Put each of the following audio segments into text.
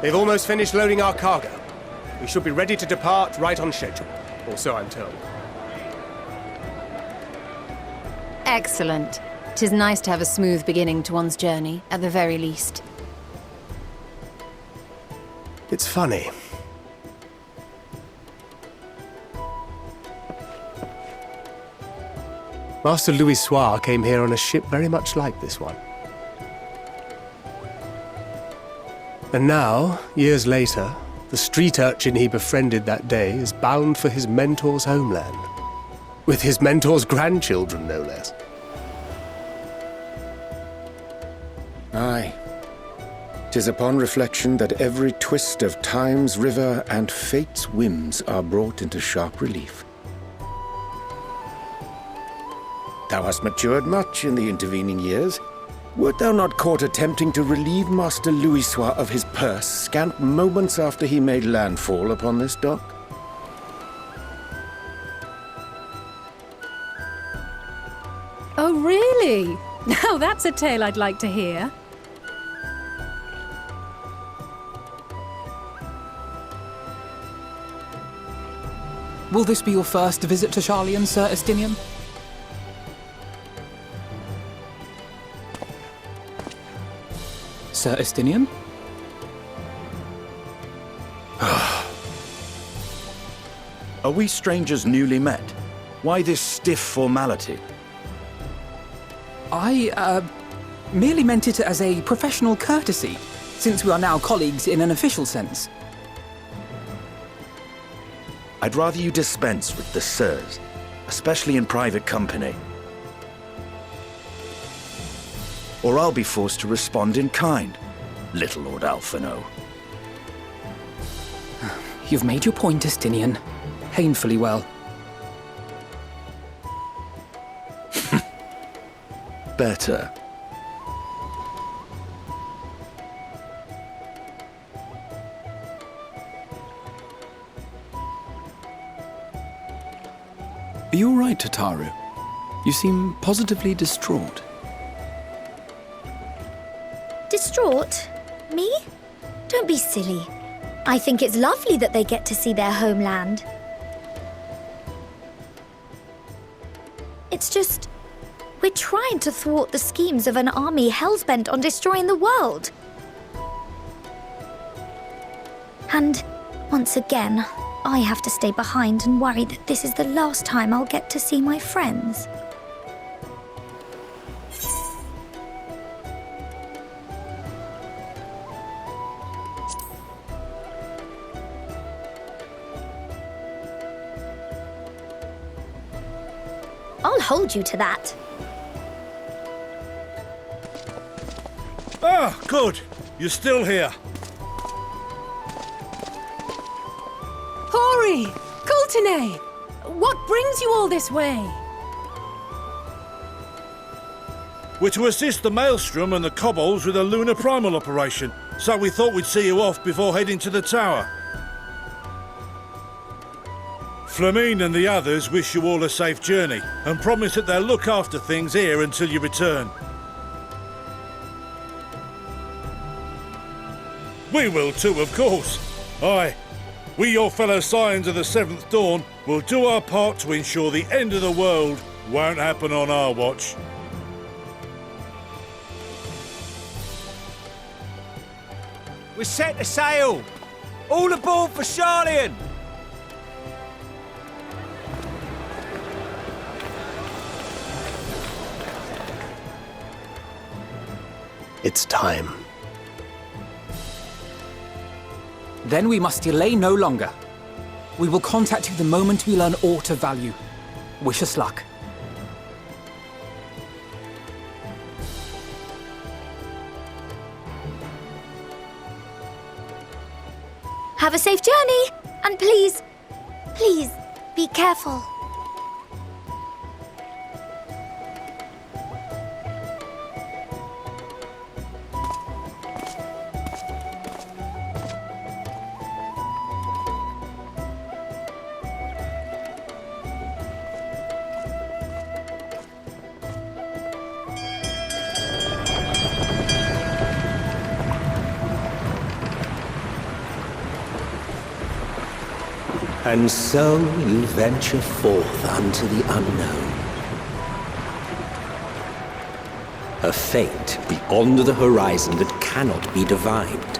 They've almost finished loading our cargo. We should be ready to depart right on schedule, or so I'm told. Excellent. 'Tis nice to have a smooth beginning to one's journey, at the very least. It's funny. Master Louis Soir came here on a ship very much like this one. And now, years later, the street urchin he befriended that day is bound for his mentor's homeland. With his mentor's grandchildren, no less. Aye. 'Tis upon reflection that every twist of time's river and fate's whims are brought into sharp relief. Thou hast matured much in the intervening years. Wert thou not caught attempting to relieve Master Louis Soir of his purse scant moments after he made landfall upon this dock? Oh, really? Now that's a tale I'd like to hear. Will this be your first visit to Charlian, Sir Estinian? Sir Estinian? Are we strangers newly met? Why this stiff formality? I, merely meant it as a professional courtesy, since we are now colleagues in an official sense. I'd rather you dispense with the sirs, especially in private company. Or I'll be forced to respond in kind, little Lord Alphino. You've made your point, Estinian. Painfully well. Better. Are you all right, Tataru? You seem positively distraught. Distraught? Me? Don't be silly. I think it's lovely that they get to see their homeland. It's just, we're trying to thwart the schemes of an army hellbent on destroying the world. And once again, I have to stay behind and worry that this is the last time I'll get to see my friends. I'll hold you to that. Ah, good. You're still here. Hori! Coulternay! What brings you all this way? We're to assist the Maelstrom and the Kobolds with a lunar primal operation, so we thought we'd see you off before heading to the tower. Flamine and the others wish you all a safe journey and promise that they'll look after things here until you return. We will too, of course. Aye. We, your fellow Scions of the Seventh Dawn, will do our part to ensure the end of the world won't happen on our watch. We're set to sail! All aboard for Charlian! It's time. Then we must delay no longer. We will contact you the moment we learn aught of value. Wish us luck. Have a safe journey, and please, please, be careful. And so you venture forth unto the unknown. A fate beyond the horizon that cannot be divined.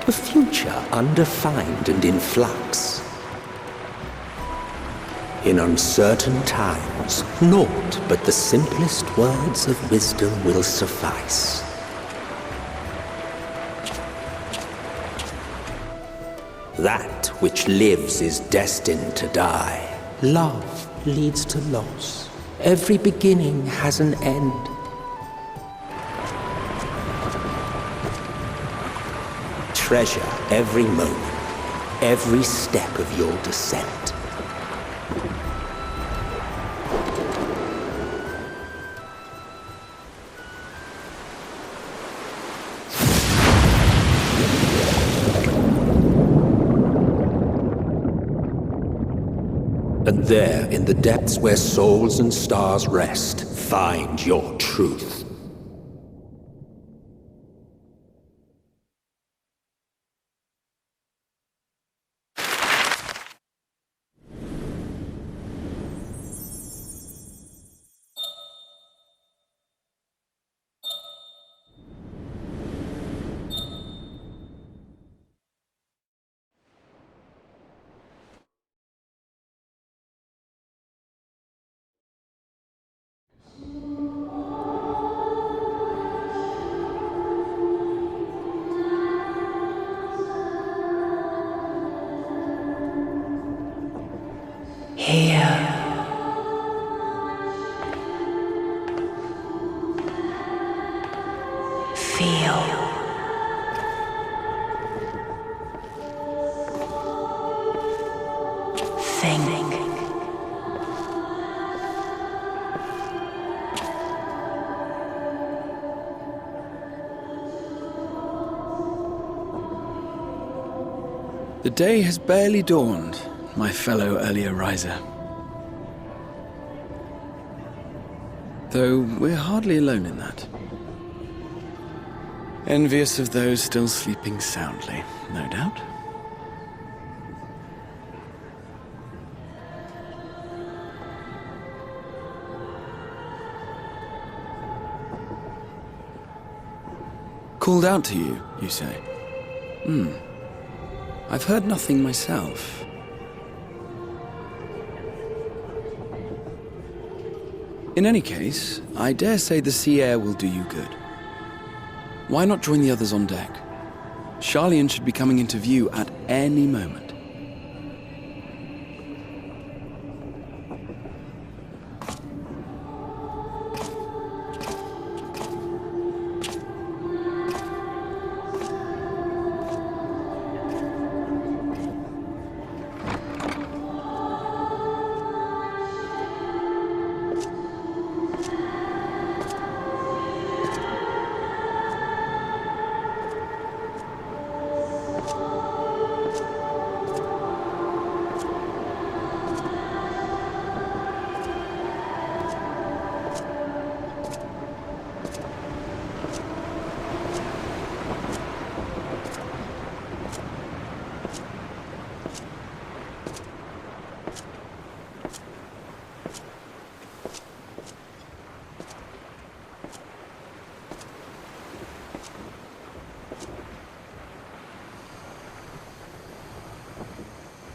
A future undefined and in flux. In uncertain times, naught but the simplest words of wisdom will suffice. That which lives is destined to die. Love leads to loss. Every beginning has an end. Treasure every moment, every step of your descent. And there, in the depths where souls and stars rest, find your truth. Here. Feel. Think. The day has barely dawned, my fellow earlier riser. Though we're hardly alone in that. Envious of those still sleeping soundly, no doubt. Called out to you, you say? I've heard nothing myself. In any case, I dare say the sea air will do you good. Why not join the others on deck? Charlian should be coming into view at any moment.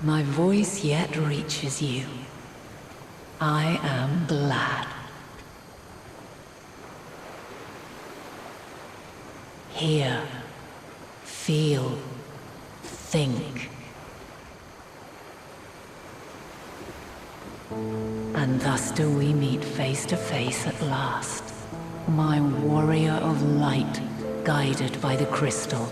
My voice yet reaches you. I am glad. Hear, feel, think. And thus do we meet face to face at last. My warrior of light, guided by the crystal.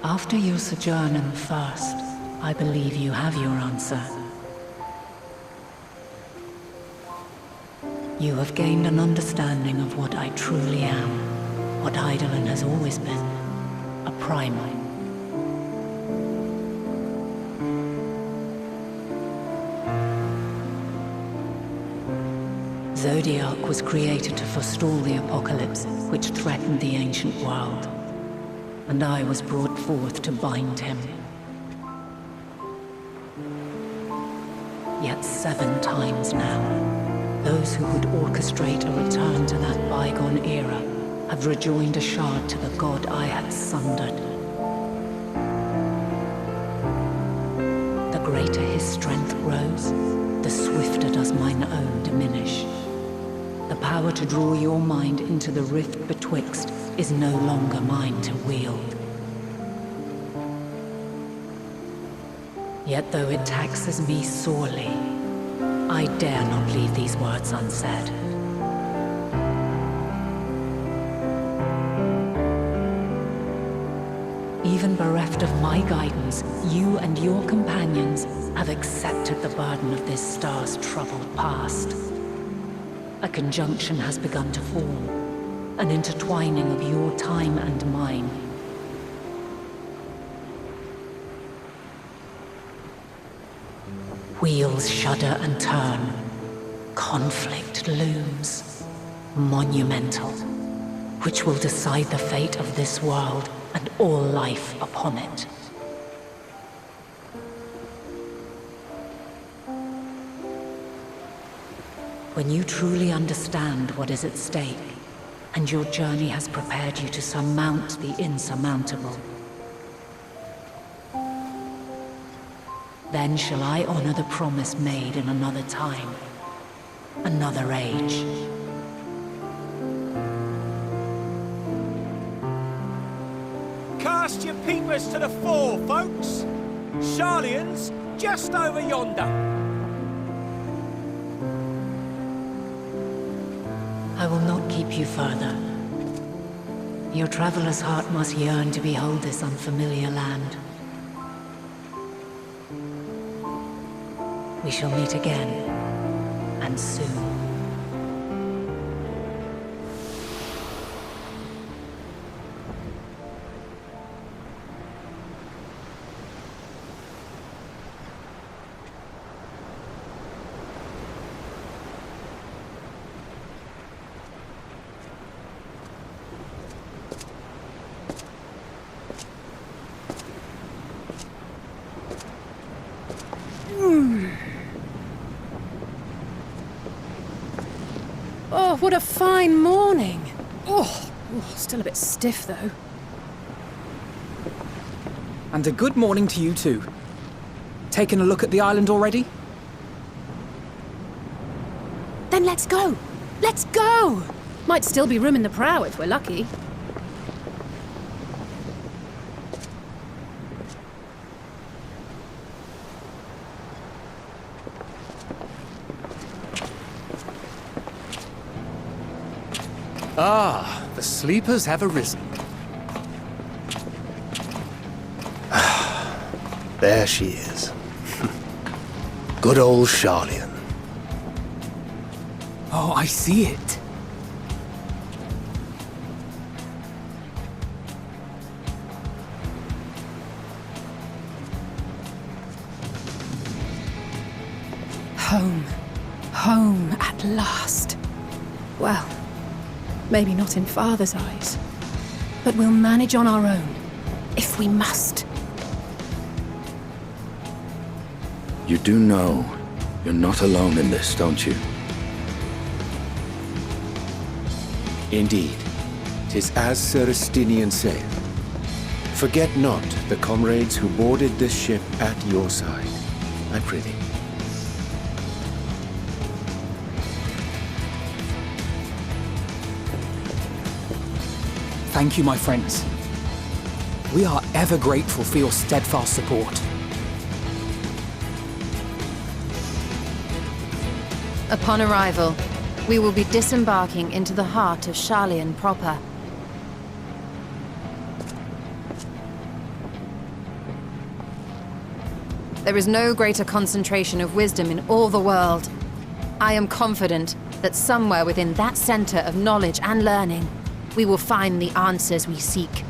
After your sojourn in the First, I believe you have your answer. You have gained an understanding of what I truly am, what Eidolon has always been, a primal. Zodiac was created to forestall the apocalypse which threatened the ancient world. And I was brought forth to bind him. Yet 7 times now, those who would orchestrate a return to that bygone era have rejoined a shard to the god I had sundered. The greater his strength grows, the swifter does mine own diminish. The power to draw your mind into the rift betwixt is no longer mine to wield. Yet though it taxes me sorely, I dare not leave these words unsaid. Even bereft of my guidance, you and your companions have accepted the burden of this star's troubled past. A conjunction has begun to form, an intertwining of your time and mine. Wheels shudder and turn. Conflict looms, monumental, which will decide the fate of this world and all life upon it. When you truly understand what is at stake, and your journey has prepared you to surmount the insurmountable, then shall I honor the promise made in another time, another age. Cast your peepers to the fore, folks. Sharlayan's just over yonder. I will not keep you further. Your traveler's heart must yearn to behold this unfamiliar land. We shall meet again, and soon. Oh, what a fine morning. Oh, still a bit stiff though. And a good morning to you too. Taking a look at the island already? Then let's go. Let's go. Might still be room in the prow if we're lucky. Ah, the sleepers have arisen. There she is. Good old Sharlayan. Oh, I see it. Home. Home at last. Well, maybe not in Father's eyes, but we'll manage on our own, if we must. You do know you're not alone in this, don't you? Indeed, 'tis as Sir Estinian saith. Forget not the comrades who boarded this ship at your side, I prithee. Thank you, my friends. We are ever grateful for your steadfast support. Upon arrival, we will be disembarking into the heart of Sharlayan proper. There is no greater concentration of wisdom in all the world. I am confident that somewhere within that center of knowledge and learning, we will find the answers we seek.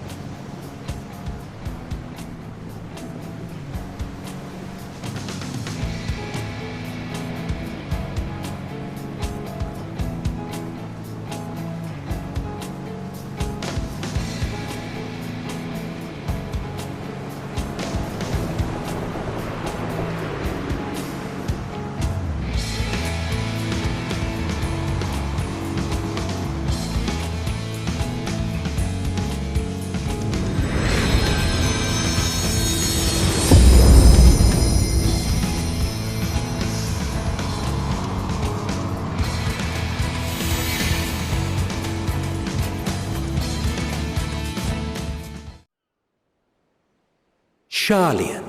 Sharlian,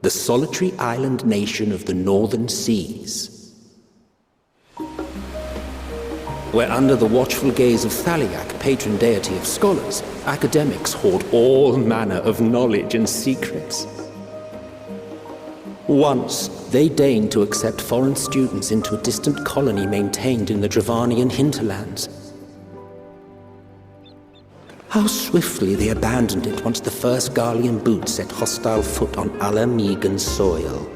the solitary island nation of the northern seas. Where under the watchful gaze of Thaliak, patron deity of scholars, academics hoard all manner of knowledge and secrets. Once, they deigned to accept foreign students into a distant colony maintained in the Dravanian hinterlands. How swiftly they abandoned it once the first Garlean boot set hostile foot on Alamegan soil.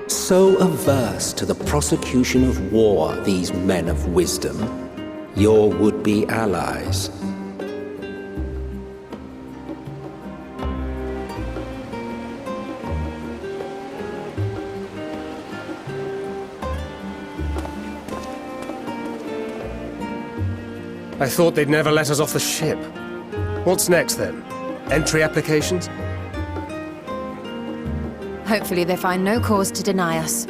So averse to the prosecution of war, these men of wisdom, your would-be allies. I thought they'd never let us off the ship. What's next, then? Entry applications? Hopefully they find no cause to deny us.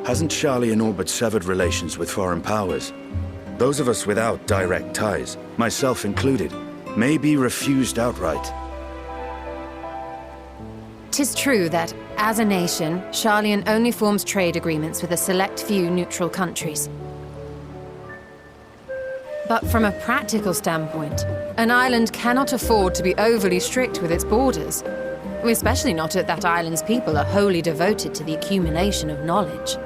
Hasn't Sharlian all but severed relations with foreign powers? Those of us without direct ties, myself included, may be refused outright. 'Tis true that, as a nation, Sharlian only forms trade agreements with a select few neutral countries. But from a practical standpoint, an island cannot afford to be overly strict with its borders, especially not if that island's people are wholly devoted to the accumulation of knowledge.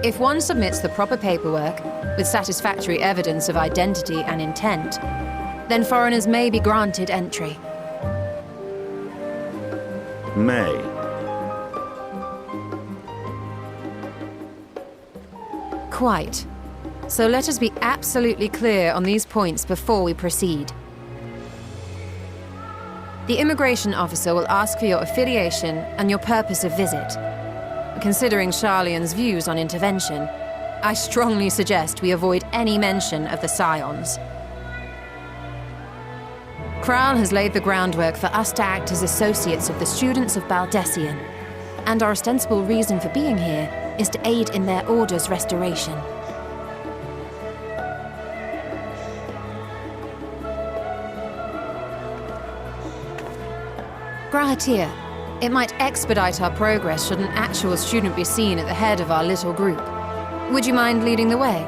If one submits the proper paperwork, with satisfactory evidence of identity and intent, then foreigners may be granted entry. May. Quite. So let us be absolutely clear on these points before we proceed. The immigration officer will ask for your affiliation and your purpose of visit. Considering Sharlian's views on intervention, I strongly suggest we avoid any mention of the Scions. Kral has laid the groundwork for us to act as associates of the students of Baldessian, and our ostensible reason for being here is to aid in their order's restoration. Grahatir, it might expedite our progress should an actual student be seen at the head of our little group. Would you mind leading the way?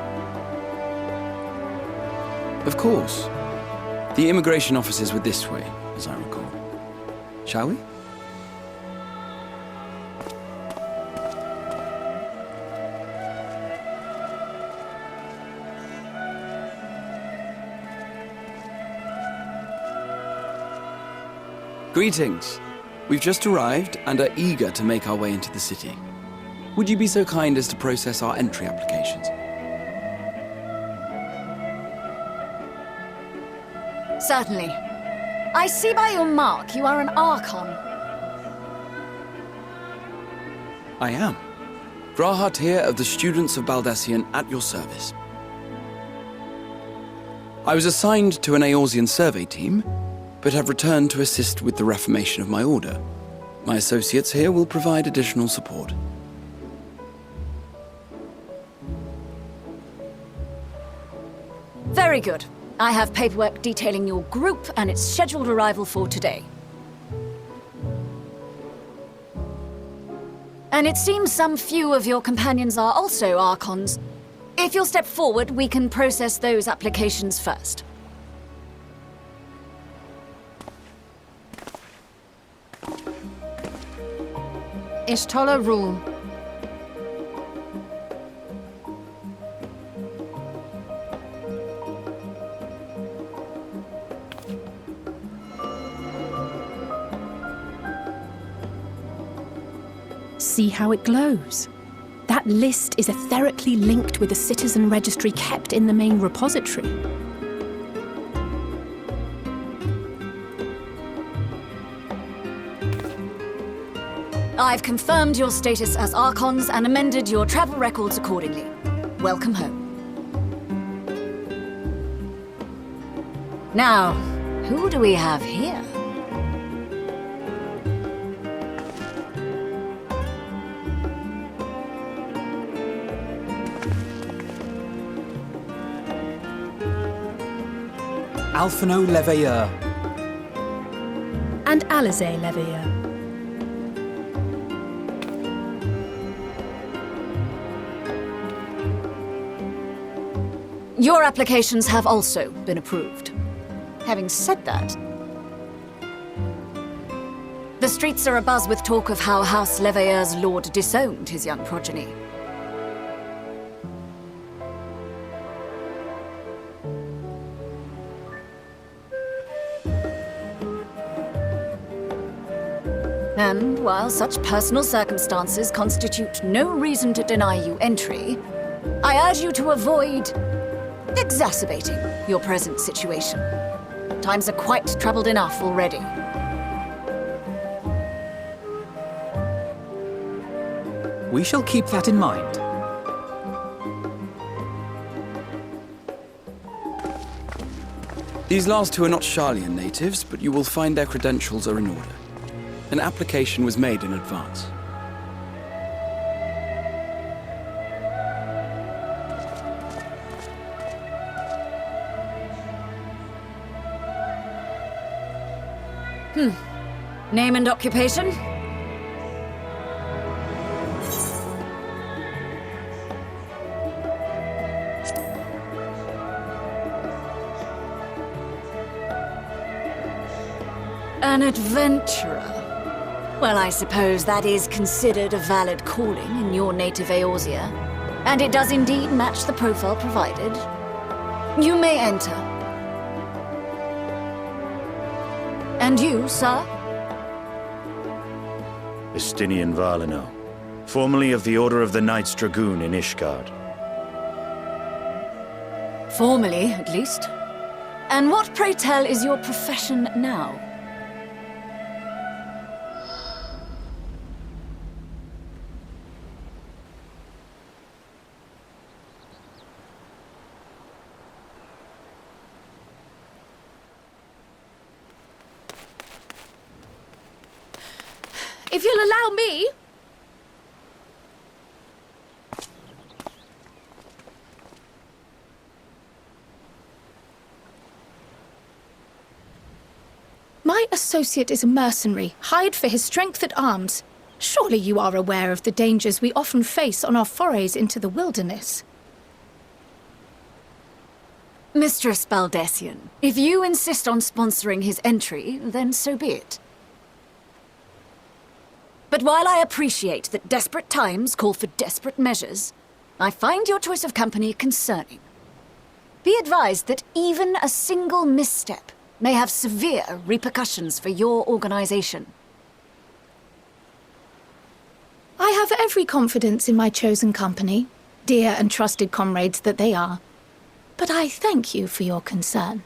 Of course. The immigration officers were this way, as I recall. Shall we? Greetings. We've just arrived and are eager to make our way into the city. Would you be so kind as to process our entry applications? Certainly. I see by your mark you are an Archon. I am. Grahatir of the Students of Baldessian at your service. I was assigned to an Eorzean survey team, but have returned to assist with the reformation of my order. My associates here will provide additional support. Very good. I have paperwork detailing your group and its scheduled arrival for today. And it seems some few of your companions are also Archons. If you'll step forward, we can process those applications first. Ishtola rule. See how it glows? That list is etherically linked with the citizen registry kept in the main repository. I've confirmed your status as Archons and amended your travel records accordingly. Welcome home. Now, who do we have here? Alphino Leveilleur. And Alizé Leveilleur. Your applications have also been approved. Having said that, the streets are abuzz with talk of how House Leveilleur's lord disowned his young progeny. And while such personal circumstances constitute no reason to deny you entry, I urge you to avoid exacerbating your present situation. Times are quite troubled enough already. We shall keep that in mind. These last two are not Sharlayan natives, but you will find their credentials are in order. An application was made in advance. Name and occupation? An adventurer. Well, I suppose that is considered a valid calling in your native Eorzea. And it does indeed match the profile provided. You may enter. And you, sir? Estinian Valino, formerly of the Order of the Knights Dragoon in Ishgard. Formally, at least. And what, pray tell, is your profession now? If you'll allow me... My associate is a mercenary, hired for his strength at arms. Surely you are aware of the dangers we often face on our forays into the wilderness. Mistress Baldessian, if you insist on sponsoring his entry, then so be it. But while I appreciate that desperate times call for desperate measures, I find your choice of company concerning. Be advised that even a single misstep may have severe repercussions for your organization. I have every confidence in my chosen company, dear and trusted comrades that they are. But I thank you for your concern.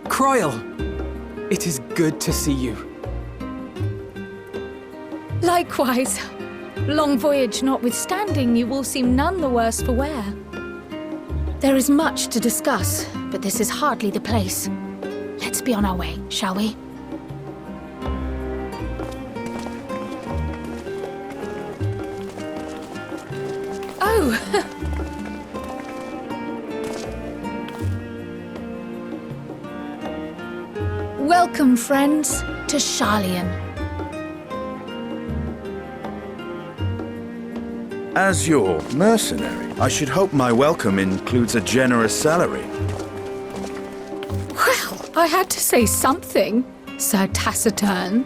Croyle! It is good to see you. Likewise. Long voyage notwithstanding, you all seem none the worse for wear. There is much to discuss, but this is hardly the place. Let's be on our way, shall we? Oh! Welcome, friends, to Sharlayan. As your mercenary, I should hope my welcome includes a generous salary. Well, I had to say something, Sir Taciturn.